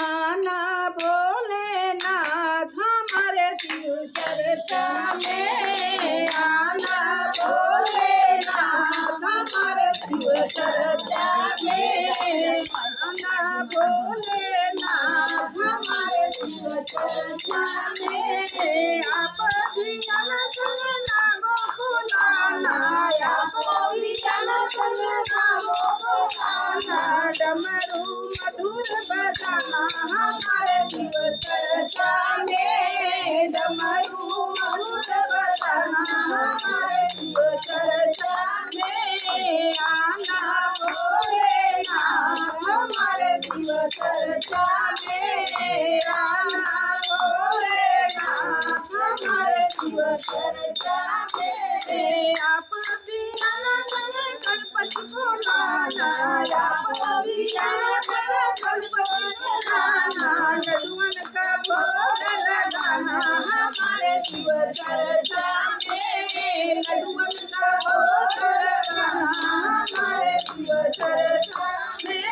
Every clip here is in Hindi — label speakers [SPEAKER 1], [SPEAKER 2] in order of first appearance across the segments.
[SPEAKER 1] आना भोलेनाथ हमारे शिव चर्चा में, आना भोलेनाथ हमारे शिव चर्चा में, आना भोलेनाथ हमारे शिव चर्चा में। आप धियान संग लागो फुलाना, आप धियान संग लागो फुलाना, डमरू मधुर बजाना हमारे शिव चर्चा में, डमरू मधुर बजाना हमारे शिव चर्चा में। आना भोलेनाथ हमारे शिव चर्चा में, आना भोलेनाथ हमारे शिव चर्चा में। आप धियान संग गणपति बुलाना, आप धियान संग गणपति बुलाना, लड्डुअन का भोग लगाना हमारे शिव चर्चा में, लड्डुअन का भोग लगाना हमारे शिव चर्चा में।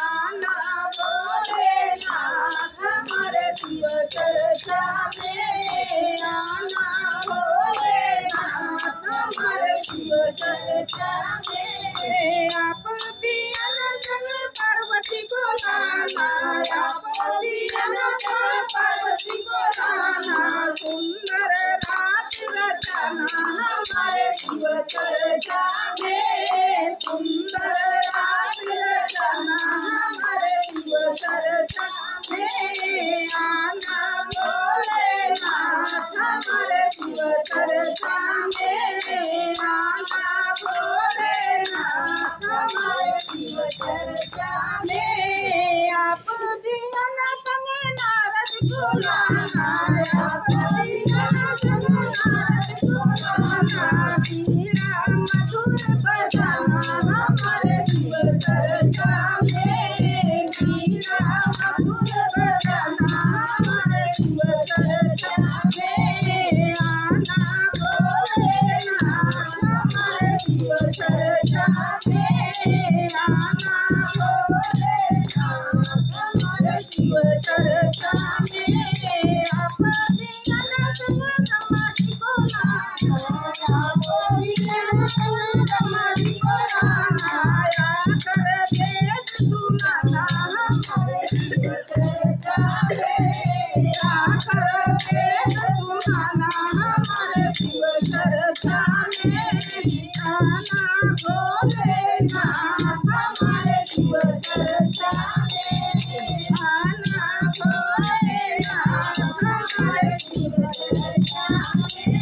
[SPEAKER 1] आना भोलेनाथ हमारे शिव चर्चा में, आना भोलेनाथ हमारे शिव चर्चा में। आप धियान संग पार्वती बुलाना, आप धियान संग पार्वती बुलाना, सुंदर रात रचाना हमारे शिव चर्चा में, सुंदर रात रचाना हमारे शिव चर्चा में। आना भोलेनाथ हमारे शिव चर्चा में, आना भोलेनाथ हमारे शिव चर्चा में। आप धियान संग नारद बुलाना, आप धियान संग नारद बुलाना, बीड़ा मधुर बजाना हमारे शिव चर्चा में, बीड़ा मधुर बजाना हमारे शिव चर्चा में। आना भोलेनाथ हमारे शिव चर्चा में, आना भोलेनाथ हमारे शिव चर्चा में। आप धियान संग ब्रह्माजी बुलाना, आप धियान संग ब्रह्माजी बुलाना, आकर वेद सुनाना हमारे शिव चर्चा में, आकर वेद सुनाना हमारे शिव चर्चा में। आना भोलेनाथ हमारे शिव चर्चा में, आना भोलेनाथ हमारे शिव चर्चा में।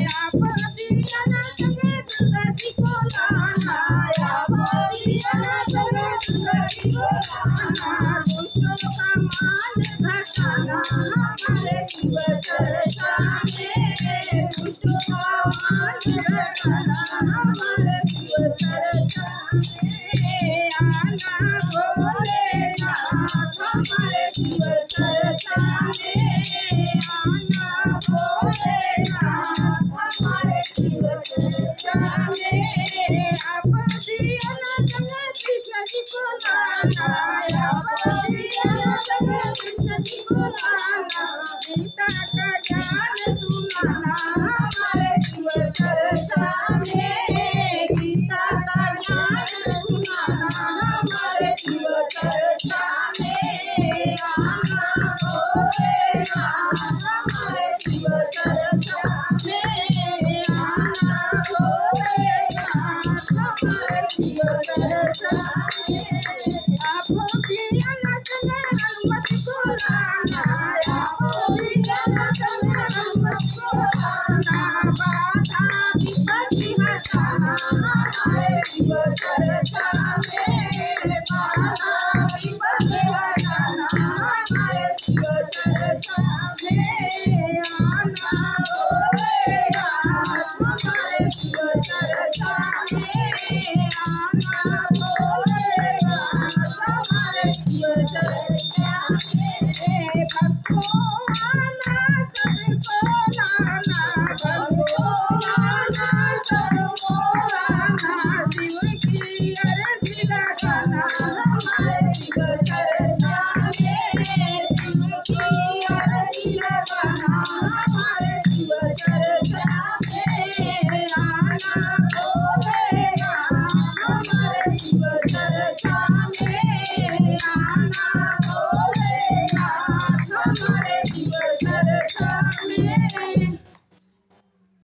[SPEAKER 1] आप धियान संग दुर्गा जी बुलाना, आप धियान संग दुर्गा जी बुलाना, दुष्टों का मान घटाना हमारे शिव चर्चा में, दुष्टों का मान घटाना हमारे शिव चर्चा में। आना भोलेनाथ हमारे शिव चर्चा में, आना भोलेनाथ हमारे शिव चर्चा में। आप धियान संग कृष्ण जी बुलाना, आप धियान संग कृष्ण जी बुलाना, गीता का ज्ञान सुनाना हमारे शिव चर्चा में, गीता का ज्ञान सुनाना हमारे शिव चर्चा में। आना भोलेनाथ हमारे शिव चर्चा में, आना भोलेनाथ हमारे शिव चर्चा में। आप धियान संग हनुमति बुलाना, आप धियान संग हनुमति बुलाना, बाधा विपत्ति हटाना हमारे शिव चर्चा में, बाधा विपत्ति हटाना हमारे शिव चर्चा में। आना भोलेनाथ हमारे शिव चर्चा में, आना भोलेनाथ हमारे शिव चर्चा में। भक्तों आना सबको लाना, भक्तों आना सबको लाना, शिव की अर्जी लगाना हमारे शिव चर्चा में। हमारे